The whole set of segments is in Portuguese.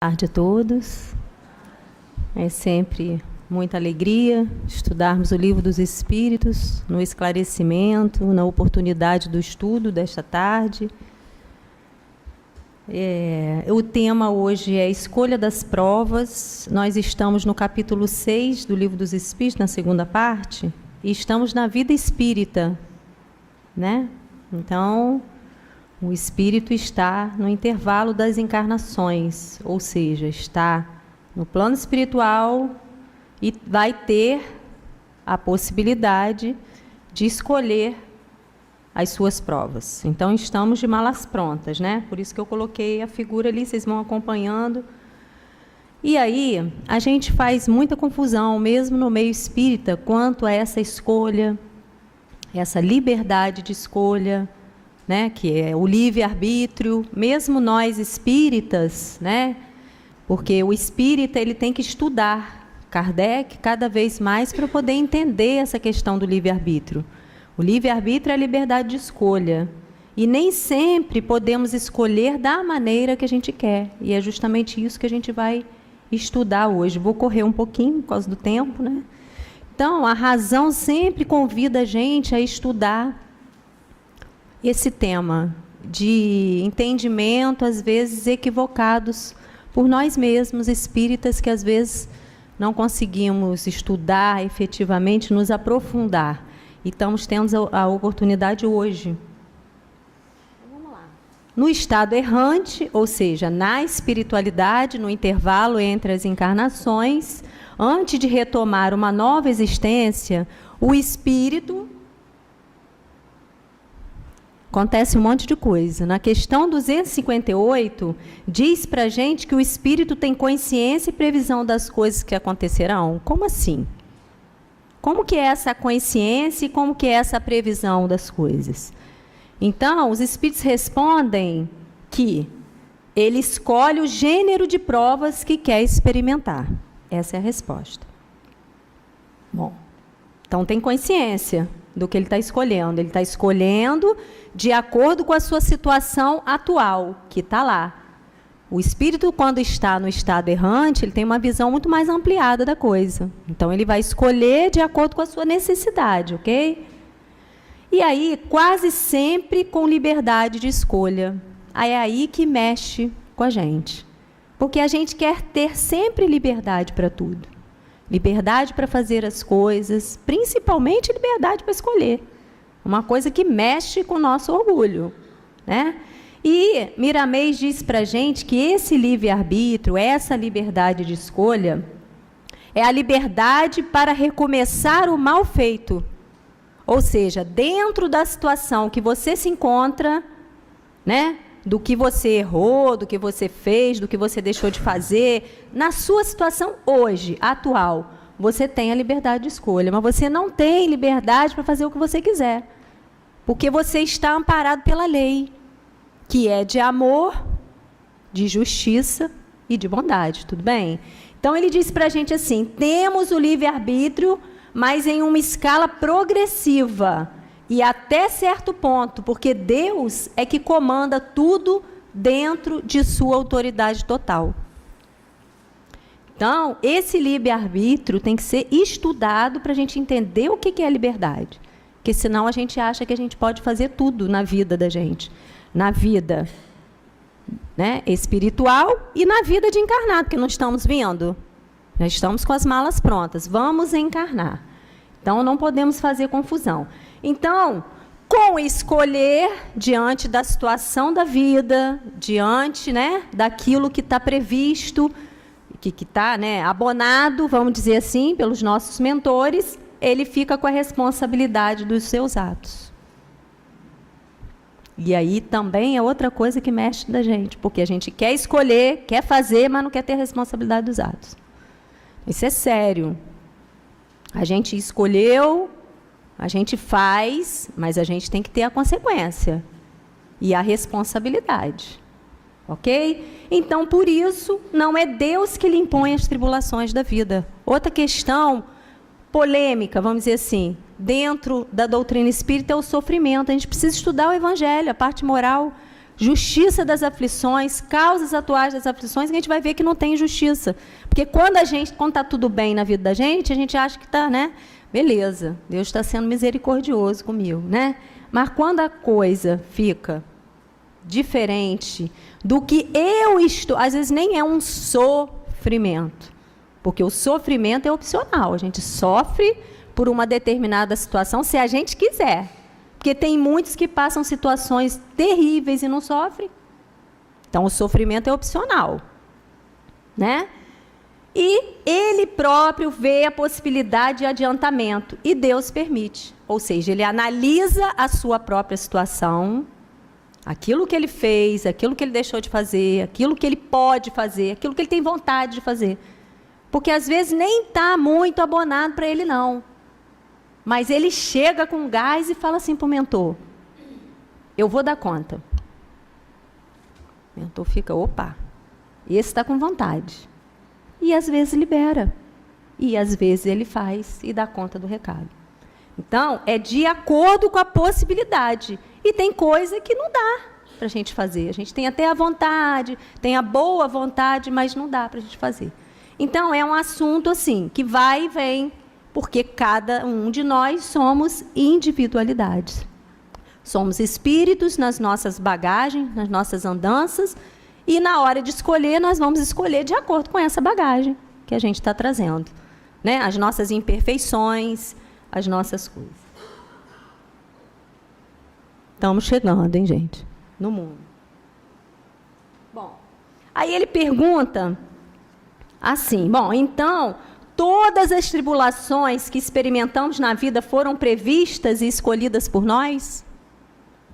Boa tarde a todos. É sempre muita alegria estudarmos o Livro dos Espíritos, no esclarecimento, na oportunidade do estudo desta tarde. O tema hoje é a escolha das provas. Nós estamos no capítulo 6 do Livro dos Espíritos, na segunda parte, e estamos na vida espírita, né? Então, o espírito está no intervalo das encarnações, ou seja, está no plano espiritual e vai ter a possibilidade de escolher as suas provas. Então, estamos de malas prontas, né? Por isso que eu coloquei a figura ali, vocês vão acompanhando. E aí, a gente faz muita confusão, mesmo no meio espírita, quanto a essa escolha, essa liberdade de escolha, né, que é o livre-arbítrio, mesmo nós espíritas, né, porque o espírita ele tem que estudar Kardec cada vez mais para poder entender essa questão do livre-arbítrio. O livre-arbítrio é a liberdade de escolha, e nem sempre podemos escolher da maneira que a gente quer, e é justamente isso que a gente vai estudar hoje. Vou correr um pouquinho por causa do tempo, né? Então, a razão sempre convida a gente a estudar esse tema de entendimento, às vezes equivocados por nós mesmos, espíritas, que às vezes não conseguimos estudar efetivamente, nos aprofundar. E estamos tendo a oportunidade hoje. Vamos lá. No estado errante, ou seja, na espiritualidade, no intervalo entre as encarnações, antes de retomar uma nova existência, o espírito... Acontece um monte de coisa. Na questão 258, diz para a gente que o espírito tem consciência e previsão das coisas que acontecerão. Como assim? Como que é essa consciência e como que é essa previsão das coisas? Então, os espíritos respondem que ele escolhe o gênero de provas que quer experimentar. Essa é a resposta. Bom, então tem consciência do que ele está escolhendo. Ele está escolhendo de acordo com a sua situação atual, que está lá. O espírito, quando está no estado errante, ele tem uma visão muito mais ampliada da coisa. Então, ele vai escolher de acordo com a sua necessidade, ok? E aí, quase sempre com liberdade de escolha. Aí é aí que mexe com a gente. Porque a gente quer ter sempre liberdade para tudo. Liberdade para fazer as coisas, principalmente liberdade para escolher. Uma coisa que mexe com o nosso orgulho, né? E Miramês diz para a gente que esse livre-arbítrio, essa liberdade de escolha, é a liberdade para recomeçar o mal feito. Ou seja, dentro da situação que você se encontra, né? Do que você errou, do que você fez, do que você deixou de fazer, na sua situação hoje, atual, você tem a liberdade de escolha, mas você não tem liberdade para fazer o que você quiser, porque você está amparado pela lei, que é de amor, de justiça e de bondade, tudo bem? Então, ele diz para a gente assim, temos o livre-arbítrio, mas em uma escala progressiva, e até certo ponto, porque Deus é que comanda tudo dentro de sua autoridade total. Então, esse livre-arbítrio tem que ser estudado para a gente entender o que é a liberdade. Porque senão a gente acha que a gente pode fazer tudo na vida da gente. Na vida, né, espiritual e na vida de encarnado, que não estamos vendo. Nós estamos com as malas prontas. Vamos encarnar. Então, não podemos fazer confusão. Então, com escolher, diante da situação da vida, diante, né, daquilo que está previsto, que está, né, abonado, vamos dizer assim, pelos nossos mentores, ele fica com a responsabilidade dos seus atos. E aí também é outra coisa que mexe da gente, porque a gente quer escolher, quer fazer, mas não quer ter a responsabilidade dos atos. Isso é sério. A gente escolheu, a gente faz, mas a gente tem que ter a consequência e a responsabilidade. Ok? Então, por isso, não é Deus que lhe impõe as tribulações da vida. Outra questão polêmica, vamos dizer assim, dentro da doutrina espírita é o sofrimento. A gente precisa estudar o Evangelho, a parte moral. justiça das aflições, causas atuais das aflições, que a gente vai ver que não tem justiça. Porque quando está tudo bem na vida da gente, a gente acha que está, né? Beleza, Deus está sendo misericordioso comigo, né? Mas quando a coisa fica diferente do que eu estou, às vezes nem é um sofrimento, porque o sofrimento é opcional, a gente sofre por uma determinada situação se a gente quiser. Porque tem muitos que passam situações terríveis e não sofrem. Então, o sofrimento é opcional, né? E ele próprio vê a possibilidade de adiantamento, e Deus permite. Ou seja, ele analisa a sua própria situação, aquilo que ele fez, aquilo que ele deixou de fazer, aquilo que ele pode fazer, aquilo que ele tem vontade de fazer. Porque, às vezes, nem está muito abonado para ele, não. Mas ele chega com gás e fala assim para o mentor, eu vou dar conta. O mentor fica, opa, esse está com vontade. E às vezes libera. E às vezes ele faz e dá conta do recado. Então, é de acordo com a possibilidade. E tem coisa que não dá para a gente fazer. A gente tem até a vontade, tem a boa vontade, mas não dá para a gente fazer. Então, é um assunto assim, que vai e vem, porque cada um de nós somos individualidades. Somos espíritos nas nossas bagagens, nas nossas andanças, e na hora de escolher, nós vamos escolher de acordo com essa bagagem que a gente está trazendo, né? As nossas imperfeições, as nossas coisas. Estamos chegando, hein, gente? No mundo. Bom, aí ele pergunta assim, bom, então, todas as tribulações que experimentamos na vida foram previstas e escolhidas por nós?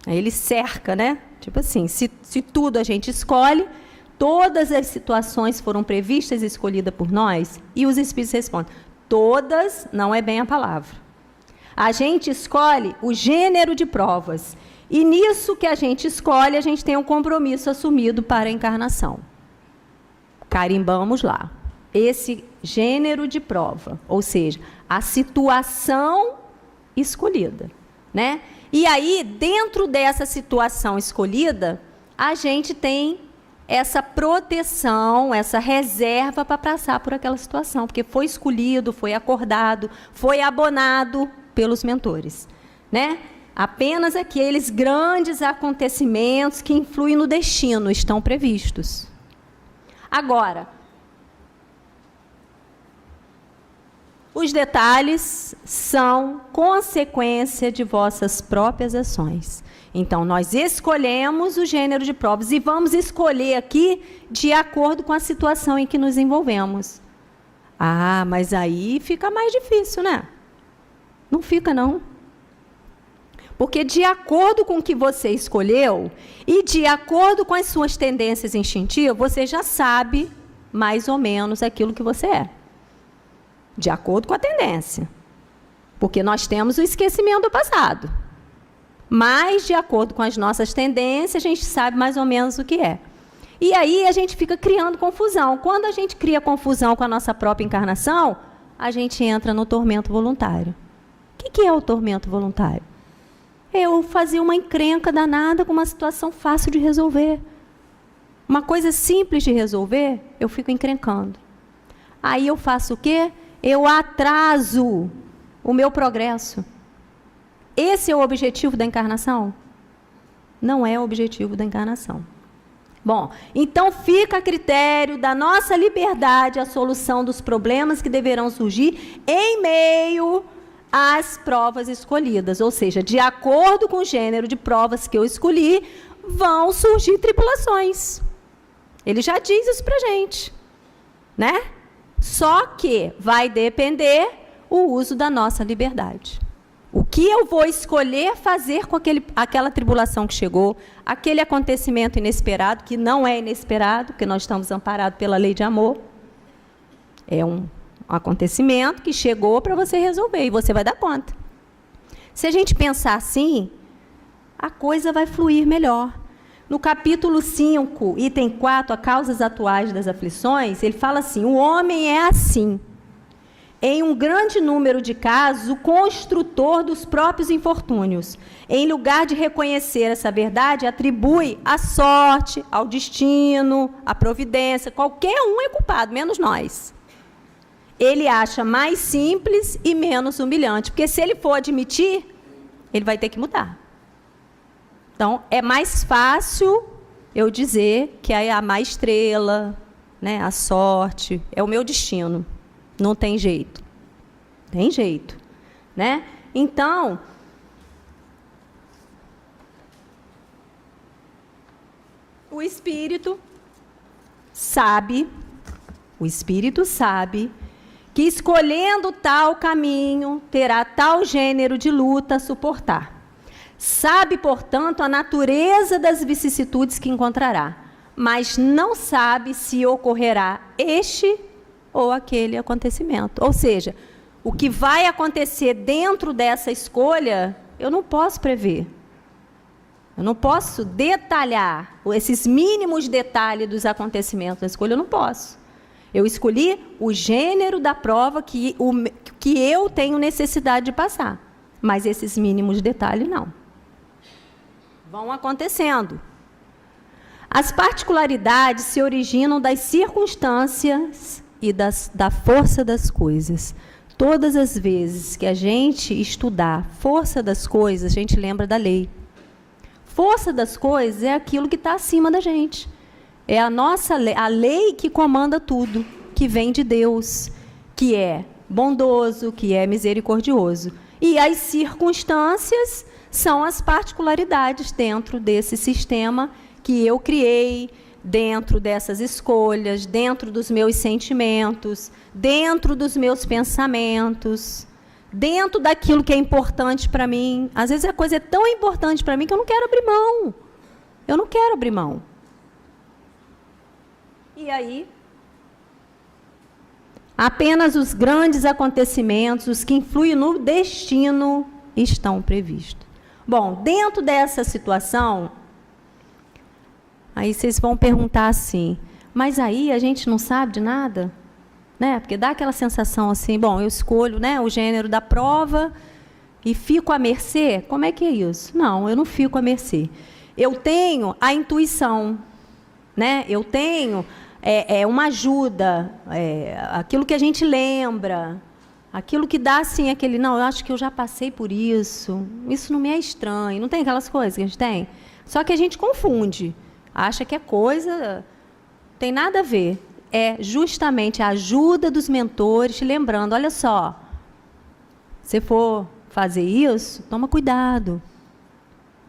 Aí ele cerca, né? Tipo assim, se tudo a gente escolhe, todas as situações foram previstas e escolhidas por nós? E os espíritos respondem, todas não é bem a palavra. A gente escolhe o gênero de provas. E nisso que a gente escolhe, a gente tem um compromisso assumido para a encarnação. Carimbamos lá. Esse gênero de prova, ou seja, a situação escolhida, né? E aí, dentro dessa situação escolhida, a gente tem essa proteção, essa reserva para passar por aquela situação, porque foi escolhido, foi acordado, foi abonado pelos mentores, né? Apenas aqueles grandes acontecimentos que influem no destino estão previstos. Agora, os detalhes são consequência de vossas próprias ações. Então, nós escolhemos o gênero de provas e vamos escolher aqui de acordo com a situação em que nos envolvemos. Ah, mas aí fica mais difícil, né? Não fica, não. Porque de acordo com o que você escolheu e de acordo com as suas tendências instintivas, você já sabe mais ou menos aquilo que você é. De acordo com a tendência. Porque nós temos o esquecimento do passado. Mas, de acordo com as nossas tendências, a gente sabe mais ou menos o que é. E aí a gente fica criando confusão. Quando a gente cria confusão com a nossa própria encarnação, a gente entra no tormento voluntário. O que é o tormento voluntário? Eu fazer uma encrenca danada com uma situação fácil de resolver. Uma coisa simples de resolver, eu fico encrencando. Aí eu faço o quê? Eu atraso o meu progresso. Esse é o objetivo da encarnação? Não é o objetivo da encarnação. Bom, então fica a critério da nossa liberdade a solução dos problemas que deverão surgir em meio às provas escolhidas. Ou seja, de acordo com o gênero de provas que eu escolhi, vão surgir tribulações. Ele já diz isso para a gente, né? Só que vai depender o uso da nossa liberdade. O que eu vou escolher fazer com aquela tribulação que chegou, aquele acontecimento inesperado, que não é inesperado, porque nós estamos amparados pela lei de amor. É um acontecimento que chegou para você resolver, e você vai dar conta. Se a gente pensar assim, a coisa vai fluir melhor. No capítulo 5, item 4, a causas atuais das aflições, ele fala assim, o homem é assim. em um grande número de casos, o construtor dos próprios infortúnios. Em lugar de reconhecer essa verdade, atribui à sorte, ao destino, à providência. Qualquer um é culpado, menos nós. Ele acha mais simples e menos humilhante, porque se ele for admitir, ele vai ter que mudar. Então, é mais fácil eu dizer que é a má estrela, né, a sorte, é o meu destino. Não tem jeito. Tem jeito, né? Então, o Espírito sabe que escolhendo tal caminho, terá tal gênero de luta a suportar. Sabe, portanto, a natureza das vicissitudes que encontrará, mas não sabe se ocorrerá este ou aquele acontecimento. Ou seja, o que vai acontecer dentro dessa escolha, eu não posso prever. Eu não posso detalhar esses mínimos detalhes dos acontecimentos da escolha, eu não posso. Eu escolhi o gênero da prova que eu tenho necessidade de passar, mas esses mínimos detalhes não. Vão acontecendo. As particularidades se originam das circunstâncias e da força das coisas. Todas as vezes que a gente estudar força das coisas, a gente lembra da lei. Força das coisas é aquilo que está acima da gente. É a nossa lei, a lei que comanda tudo, que vem de Deus, que é bondoso, que é misericordioso. E as circunstâncias são as particularidades dentro desse sistema que eu criei, dentro dessas escolhas, dentro dos meus sentimentos, dentro dos meus pensamentos, dentro daquilo que é importante para mim. Às vezes a coisa é tão importante para mim que eu não quero abrir mão. Eu não quero abrir mão. E aí, apenas os grandes acontecimentos, os que influem no destino, estão previstos. Bom, dentro dessa situação, aí vocês vão perguntar assim, mas aí a gente não sabe de nada? Né? Porque dá aquela sensação assim, bom, eu escolho, né, o gênero da prova e fico à mercê? Como é que é isso? Não, eu não fico à mercê. Eu tenho a intuição, né? Eu tenho uma ajuda, aquilo que a gente lembra, aquilo que dá assim, aquele, não, eu acho que eu já passei por isso não me é estranho, não tem aquelas coisas que a gente tem? Só que a gente confunde, acha que é coisa, tem nada a ver. É justamente a ajuda dos mentores, te lembrando, olha só, se for fazer isso, toma cuidado.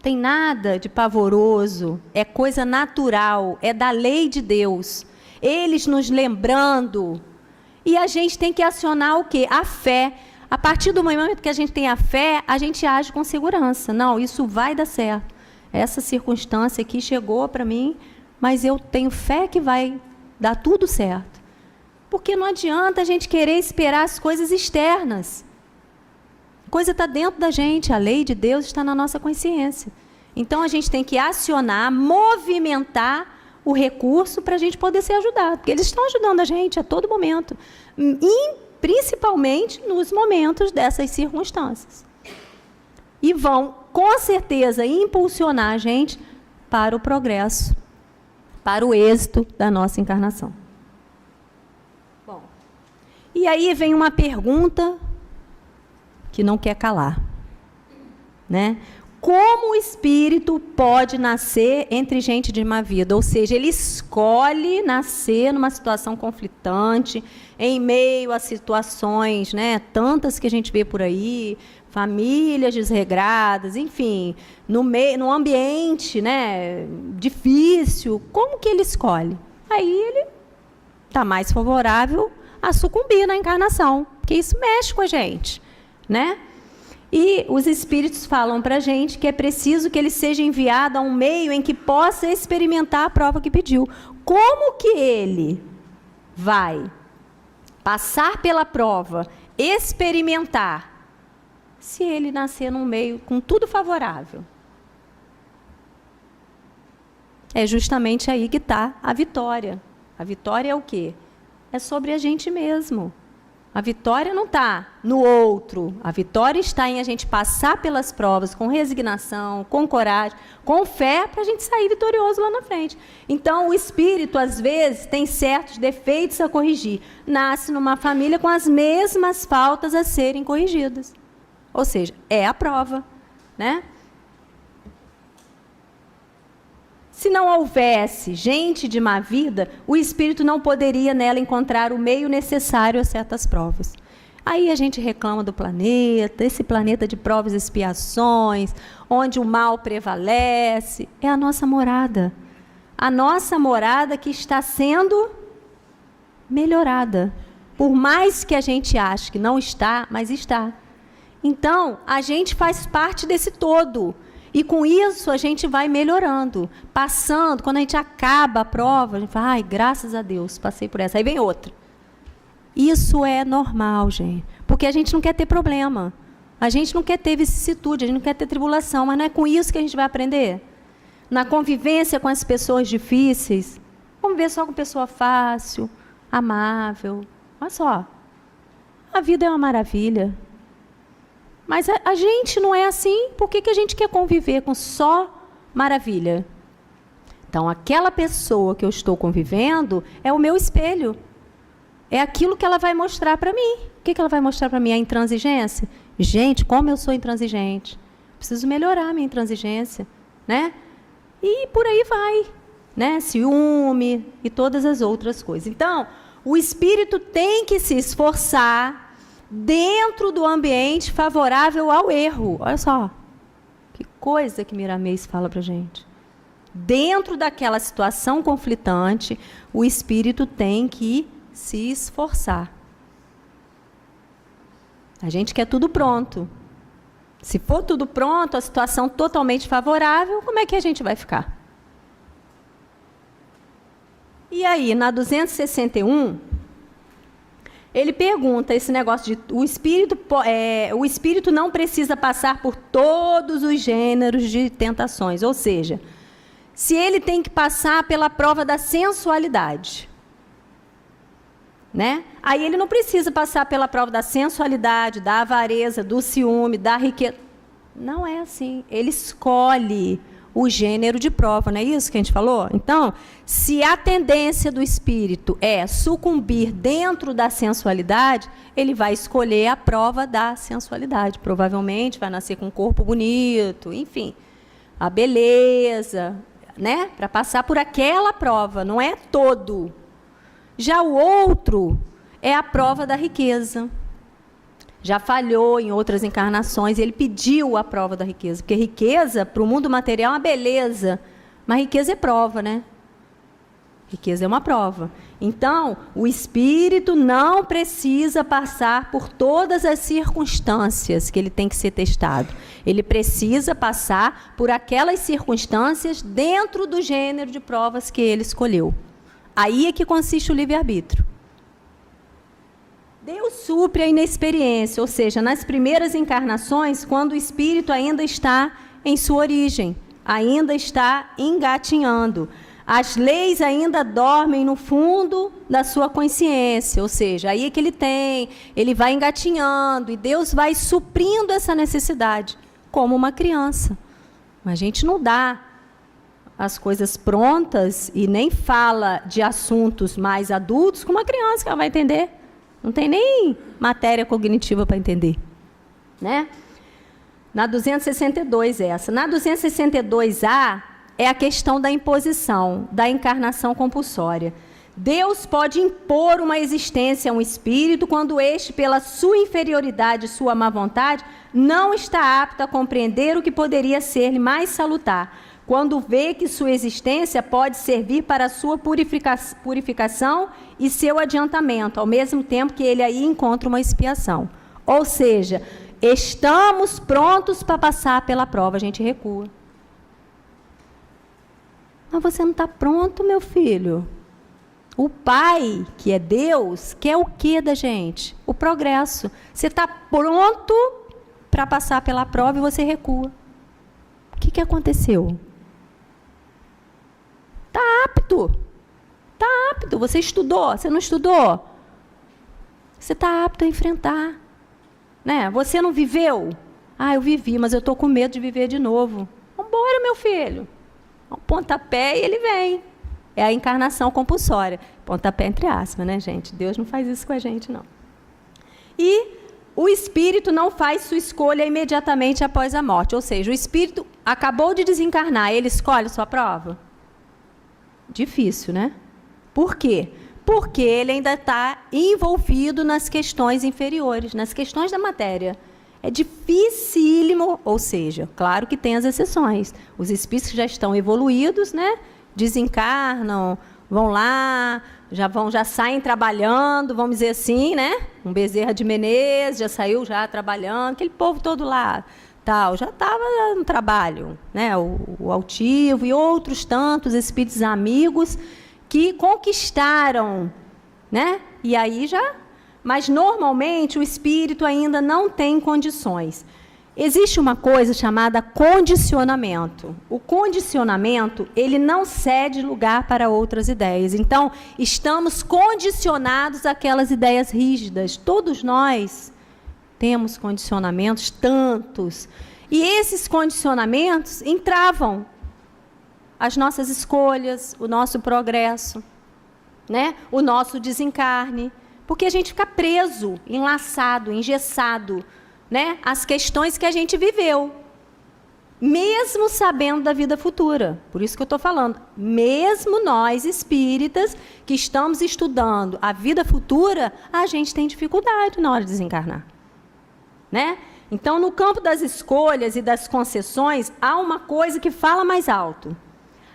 Tem nada de pavoroso, é coisa natural, é da lei de Deus. Eles nos lembrando. E a gente tem que acionar o quê? A fé. A partir do momento que a gente tem a fé, a gente age com segurança. Não, isso vai dar certo. Essa circunstância aqui chegou para mim, mas eu tenho fé que vai dar tudo certo. Porque não adianta a gente querer esperar as coisas externas. A coisa está dentro da gente, a lei de Deus está na nossa consciência. Então, a gente tem que acionar, movimentar o recurso para a gente poder ser ajudado. Porque eles estão ajudando a gente a todo momento. E, principalmente, nos momentos dessas circunstâncias. E vão, com certeza, impulsionar a gente para o progresso, para o êxito da nossa encarnação. Bom, e aí vem uma pergunta que não quer calar, né? Como o espírito pode nascer entre gente de má vida? Ou seja, ele escolhe nascer numa situação conflitante, em meio a situações, né, tantas que a gente vê por aí, famílias desregradas, enfim, no ambiente, né, difícil. Como que ele escolhe? Aí ele está mais favorável a sucumbir na encarnação, porque isso mexe com a gente, né? E os espíritos falam para a gente que é preciso que ele seja enviado a um meio em que possa experimentar a prova que pediu. Como que ele vai passar pela prova, experimentar, se ele nascer num meio com tudo favorável? É justamente aí que está a vitória. A vitória é o quê? É sobre a gente mesmo. A vitória não está no outro. A vitória está em a gente passar pelas provas com resignação, com coragem, com fé, para a gente sair vitorioso lá na frente. Então, o espírito, às vezes, tem certos defeitos a corrigir. Nasce numa família com as mesmas faltas a serem corrigidas. Ou seja, é a prova, né? Se não houvesse gente de má vida, o espírito não poderia nela encontrar o meio necessário a certas provas. Aí a gente reclama do planeta, esse planeta de provas e expiações, onde o mal prevalece. É a nossa morada. A nossa morada que está sendo melhorada. Por mais que a gente ache que não está, mas está. Então, a gente faz parte desse todo. E com isso a gente vai melhorando, passando. Quando a gente acaba a prova, a gente fala, ai, graças a Deus, passei por essa. Aí vem outra. Isso é normal, gente. Porque a gente não quer ter problema. A gente não quer ter vicissitude, a gente não quer ter tribulação. Mas não é com isso que a gente vai aprender. Na convivência com as pessoas difíceis, conviver só com pessoa fácil, amável. Olha só, a vida é uma maravilha. Mas a gente não é assim, por que a gente quer conviver com só maravilha? Então, aquela pessoa que eu estou convivendo é o meu espelho. É aquilo que ela vai mostrar para mim. O que ela vai mostrar para mim? A intransigência? Gente, como eu sou intransigente. Preciso melhorar a minha intransigência, né? E por aí vai, né? Ciúme e todas as outras coisas. Então, o espírito tem que se esforçar dentro do ambiente favorável ao erro. Olha só, que coisa que Miramês fala para a gente. Dentro daquela situação conflitante, o espírito tem que se esforçar. A gente quer tudo pronto. Se for tudo pronto, a situação totalmente favorável, como é que a gente vai ficar? E aí, na 261... ele pergunta esse negócio de o espírito não precisa passar por todos os gêneros de tentações. Ou seja, se ele tem que passar pela prova da sensualidade, né? Aí ele não precisa passar pela prova da sensualidade, da avareza, do ciúme, da riqueza. Não é assim. Ele escolhe o gênero de prova, não é isso que a gente falou? Então, se a tendência do espírito é sucumbir dentro da sensualidade, ele vai escolher a prova da sensualidade. Provavelmente vai nascer com um corpo bonito, enfim, a beleza, né? Para passar por aquela prova, não é todo. Já o outro é a prova da riqueza. Já falhou em outras encarnações, ele pediu a prova da riqueza, porque riqueza, para o mundo material, é uma beleza, mas riqueza é prova, né? Riqueza é uma prova. Então, o espírito não precisa passar por todas as circunstâncias que ele tem que ser testado. Ele precisa passar por aquelas circunstâncias dentro do gênero de provas que ele escolheu. Aí é que consiste o livre-arbítrio. Deus supre a inexperiência, ou seja, nas primeiras encarnações, quando o espírito ainda está em sua origem, ainda está engatinhando. As leis ainda dormem no fundo da sua consciência, ou seja, aí é que ele vai engatinhando e Deus vai suprindo essa necessidade, como uma criança. Mas a gente não dá as coisas prontas e nem fala de assuntos mais adultos com uma criança que ela vai entender. Não tem nem matéria cognitiva para entender, né? Na 262 essa. Na 262A é a questão da imposição, da encarnação compulsória. Deus pode impor uma existência a um espírito quando este, pela sua inferioridade e sua má vontade, não está apto a compreender o que poderia ser-lhe mais salutar, quando vê que sua existência pode servir para a sua purificação e seu adiantamento, ao mesmo tempo que ele aí encontra uma expiação. Ou seja, estamos prontos para passar pela prova, a gente recua. Mas você não está pronto, meu filho. O Pai, que é Deus, quer o que da gente? O progresso. Você está pronto para passar pela prova e você recua. O que aconteceu? Está apto. Está apto. Você estudou? Você não estudou? Você está apto a enfrentar. Né? Você não viveu? Eu vivi, mas eu estou com medo de viver de novo. Vambora, meu filho. Um pontapé e ele vem. É a encarnação compulsória. Pontapé entre aspas, né, gente? Deus não faz isso com a gente, não. E o espírito não faz sua escolha imediatamente após a morte. Ou seja, o espírito acabou de desencarnar, ele escolhe sua prova? Difícil, né? Por quê? Porque ele ainda está envolvido nas questões inferiores, nas questões da matéria. É dificílimo, ou seja, claro que tem as exceções. Os espíritos que já estão evoluídos, né? Desencarnam, vão lá, já saem trabalhando, vamos dizer assim, né? Um Bezerra de Menezes já saiu já trabalhando, aquele povo todo lá, tal, já estava no trabalho, né? O altivo e outros tantos espíritos amigos que conquistaram, né? E aí já... Mas, normalmente, o espírito ainda não tem condições. Existe uma coisa chamada condicionamento. O condicionamento, ele não cede lugar para outras ideias. Então, estamos condicionados àquelas ideias rígidas. Todos nós temos condicionamentos, tantos. E esses condicionamentos entravam as nossas escolhas, o nosso progresso, né? O nosso desencarne. Porque a gente fica preso, enlaçado, engessado, né? As questões que a gente viveu, mesmo sabendo da vida futura. Por isso que eu estou falando, mesmo nós espíritas que estamos estudando a vida futura, a gente tem dificuldade na hora de desencarnar, né? Então, no campo das escolhas e das concessões, há uma coisa que fala mais alto.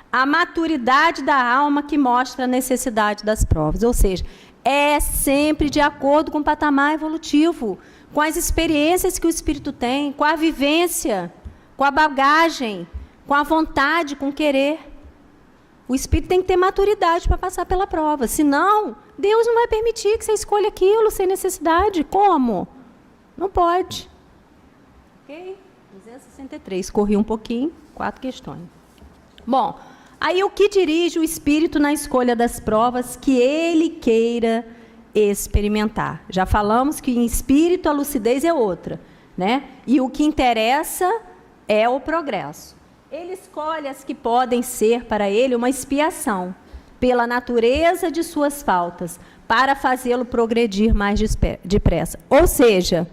A maturidade da alma que mostra a necessidade das provas, ou seja, é sempre de acordo com o patamar evolutivo, com as experiências que o espírito tem, com a vivência, com a bagagem, com a vontade, com o querer. O espírito tem que ter maturidade para passar pela prova, senão Deus não vai permitir que você escolha aquilo sem necessidade. Como? Não pode. Ok? 263, corri um pouquinho, 4 questões. Bom, aí o que dirige o espírito na escolha das provas que ele queira experimentar? Já falamos que em espírito a lucidez é outra, né? E o que interessa é o progresso. Ele escolhe as que podem ser para ele uma expiação pela natureza de suas faltas, para fazê-lo progredir mais depressa. Ou seja,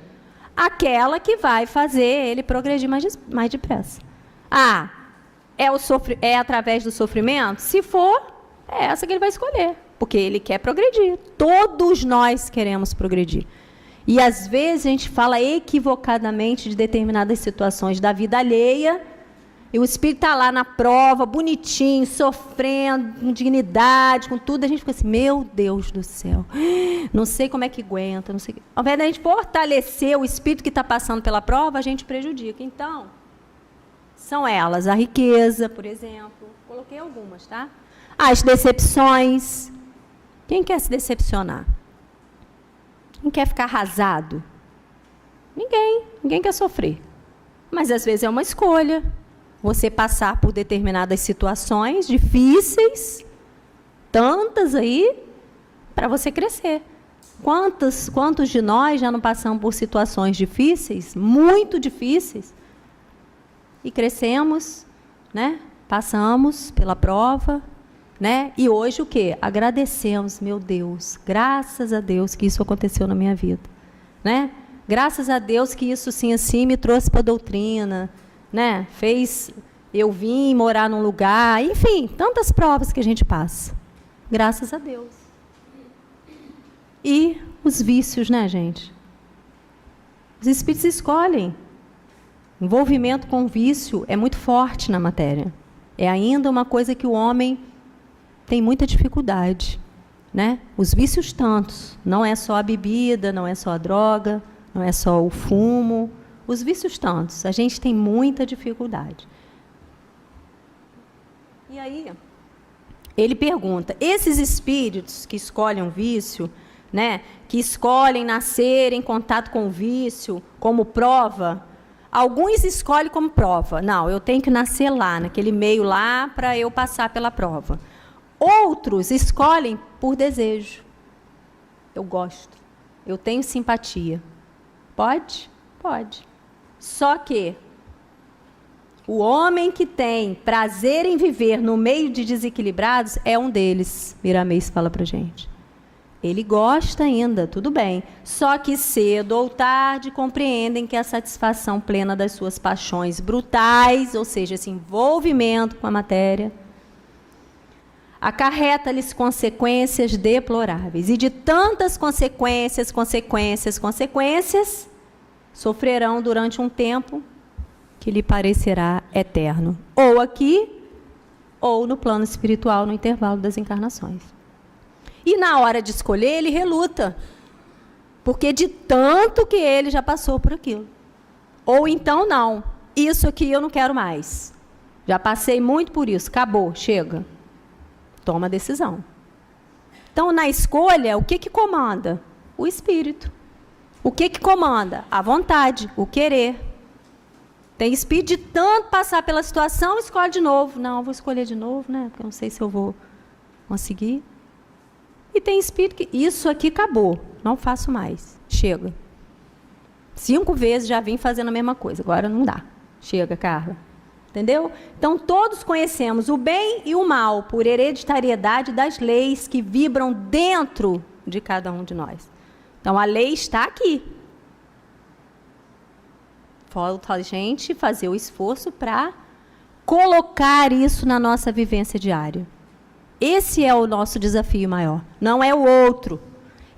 aquela que vai fazer ele progredir mais depressa. É através do sofrimento? Se for, é essa que ele vai escolher, porque ele quer progredir. Todos nós queremos progredir. E, às vezes, a gente fala equivocadamente de determinadas situações da vida alheia, e o espírito está lá na prova, bonitinho, sofrendo, com dignidade, com tudo, a gente fica assim, meu Deus do céu, não sei como é que aguenta, não sei. Ao invés de a gente fortalecer o espírito que está passando pela prova, a gente prejudica. Então, são elas, a riqueza, por exemplo. Coloquei algumas, tá? As decepções. Quem quer se decepcionar? Quem quer ficar arrasado? Ninguém. Ninguém quer sofrer. Mas, às vezes, é uma escolha. Você passar por determinadas situações difíceis, tantas aí, para você crescer. Quantos de nós já não passamos por situações difíceis, muito difíceis, e crescemos, né? Passamos pela prova, né? E hoje o quê? Agradecemos, meu Deus, graças a Deus que isso aconteceu na minha vida, né? Graças a Deus que isso sim assim me trouxe para a doutrina, né? Fez eu vim morar num lugar, enfim, tantas provas que a gente passa. Graças a Deus. E os vícios, né, gente? Os espíritos escolhem. Envolvimento com o vício é muito forte na matéria. É ainda uma coisa que o homem tem muita dificuldade, né? Os vícios tantos. Não é só a bebida, não é só a droga, não é só o fumo. Os vícios tantos. A gente tem muita dificuldade. E aí, ele pergunta, esses espíritos que escolhem um vício, né, que escolhem nascer em contato com o vício como prova, alguns escolhem como prova. Não, eu tenho que nascer lá, naquele meio lá, para eu passar pela prova. Outros escolhem por desejo. Eu gosto. eu tenho simpatia. Pode? Pode. Só que o homem que tem prazer em viver no meio de desequilibrados é um deles, Miramês fala pra gente. Ele gosta ainda, tudo bem. Só que cedo ou tarde compreendem que a satisfação plena das suas paixões brutais, ou seja, esse envolvimento com a matéria, acarreta-lhes consequências deploráveis. E de tantas consequências, sofrerão durante um tempo que lhe parecerá eterno. Ou aqui, ou no plano espiritual, no intervalo das encarnações. E na hora de escolher, ele reluta. Porque de tanto que ele já passou por aquilo. Ou então, não. Isso aqui eu não quero mais. Já passei muito por isso. Acabou, chega. Toma a decisão. Então, na escolha, o que comanda? O espírito. O que comanda? A vontade, o querer. Tem espírito de tanto passar pela situação, escolhe de novo. Não, vou escolher de novo, né? Porque eu não sei se eu vou conseguir. E tem espírito que isso aqui acabou, não faço mais. Chega. 5 vezes já vim fazendo a mesma coisa, agora não dá. Chega, Carla. Entendeu? Então, todos conhecemos o bem e o mal por hereditariedade das leis que vibram dentro de cada um de nós. Então, a lei está aqui. Falta a gente fazer o esforço para colocar isso na nossa vivência diária. Esse é o nosso desafio maior. Não é o outro.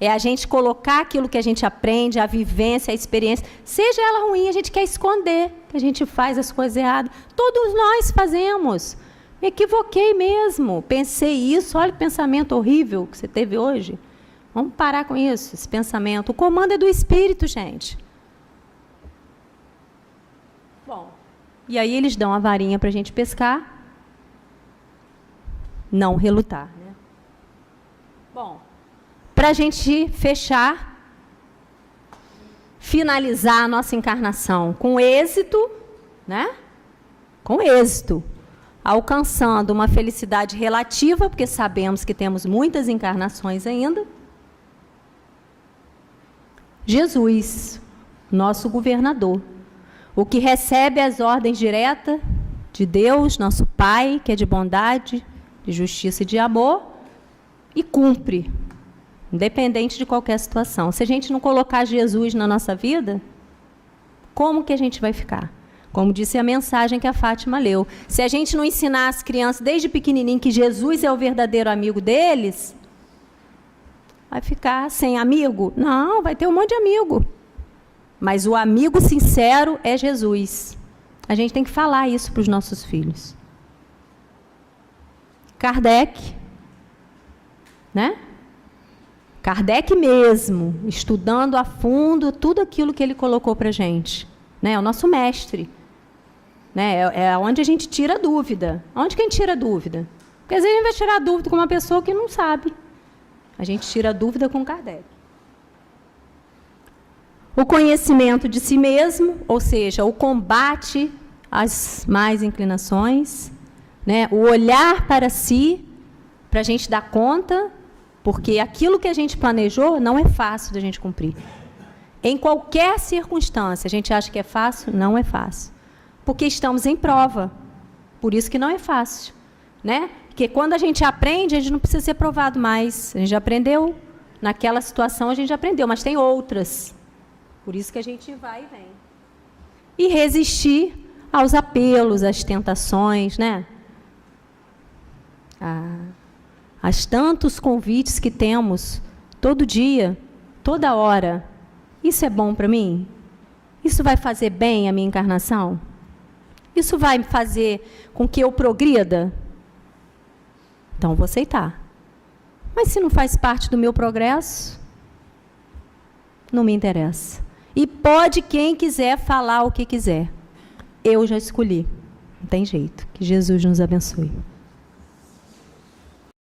É a gente colocar aquilo que a gente aprende, a vivência, a experiência. Seja ela ruim, a gente quer esconder que a gente faz as coisas erradas. Todos nós fazemos. Me equivoquei mesmo. Pensei isso. Olha o pensamento horrível que você teve hoje. Vamos parar com isso, esse pensamento. O comando é do espírito, gente. Bom, e aí eles dão a varinha para a gente pescar. Não relutar, né? Bom, para a gente fechar, finalizar a nossa encarnação com êxito, né? Com êxito, alcançando uma felicidade relativa, porque sabemos que temos muitas encarnações ainda. Jesus, nosso governador, o que recebe as ordens diretas de Deus, nosso Pai, que é de bondade, de justiça e de amor, e cumpre, independente de qualquer situação. Se a gente não colocar Jesus na nossa vida, como que a gente vai ficar? Como disse a mensagem que a Fátima leu. Se a gente não ensinar as crianças desde pequenininho que Jesus é o verdadeiro amigo deles, vai ficar sem amigo? Não, vai ter um monte de amigo. Mas o amigo sincero é Jesus. A gente tem que falar isso para os nossos filhos. Kardec, né? Kardec mesmo, estudando a fundo tudo aquilo que ele colocou para a gente. Né? É o nosso mestre. Né? É onde a gente tira dúvida. Onde que a gente tira dúvida? Porque às vezes a gente vai tirar dúvida com uma pessoa que não sabe. A gente tira dúvida com Kardec. O conhecimento de si mesmo, ou seja, o combate às más inclinações, né? O olhar para si, para a gente dar conta, porque aquilo que a gente planejou não é fácil da gente cumprir. Em qualquer circunstância, a gente acha que é fácil? Não é fácil. Porque estamos em prova. Por isso que não é fácil. Né? Porque quando a gente aprende, a gente não precisa ser provado mais. A gente já aprendeu. Naquela situação a gente já aprendeu, mas tem outras. Por isso que a gente vai e vem. E resistir aos apelos, às tentações, né? As tantos convites que temos todo dia, toda hora. Isso é bom para mim? Isso vai fazer bem a minha encarnação? Isso vai fazer com que eu progrida? Então, vou aceitar. Mas se não faz parte do meu progresso, não me interessa. E pode quem quiser falar o que quiser. Eu já escolhi. Não tem jeito. Que Jesus nos abençoe.